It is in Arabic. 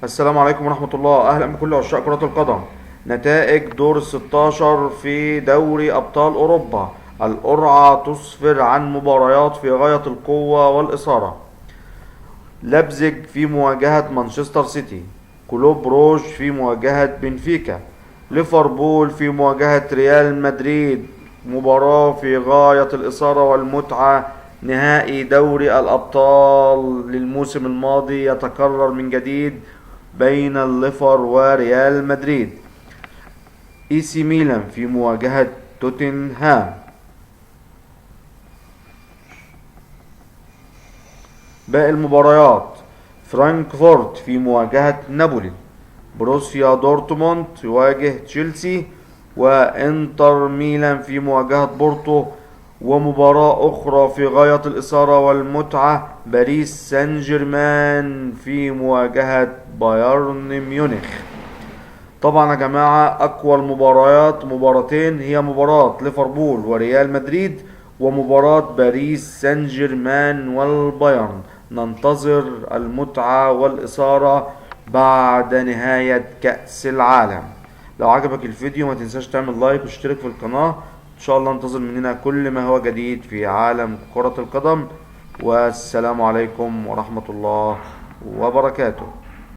السلام عليكم ورحمة الله. أهلا بكل عشاق كرة القدم. نتائج دور الستاشر في دوري أبطال أوروبا. القرعة تسفر عن مباريات في غاية القوة والإثارة. لابزيج في مواجهة مانشستر سيتي. كلوب روج في مواجهة بنفيكا. ليفربول في مواجهة ريال مدريد. مباراة في غاية الإثارة والمتعة. نهائي دوري الأبطال للموسم الماضي يتكرر من جديد بين الليفر وريال مدريد. اي سي ميلان في مواجهة توتنهام. باقي المباريات: فرانكفورت في مواجهة نابولي. بروسيا دورتموند يواجه تشيلسي. وانتر ميلان في مواجهة بورتو. ومباراة أخرى في غاية الإثارة والمتعة: باريس سان جيرمان في مواجهة بايرن ميونخ. طبعا يا جماعة، أقوى المباريات مباراتين، هي مباراة ليفربول وريال مدريد ومباراة باريس سان جيرمان والبايرن. ننتظر المتعة والإثارة بعد نهاية كأس العالم. لو عجبك الفيديو ما تنساش تعمل لايك واشترك في القناة. إن شاء الله انتظر مننا كل ما هو جديد في عالم كرة القدم. والسلام عليكم ورحمة الله وبركاته.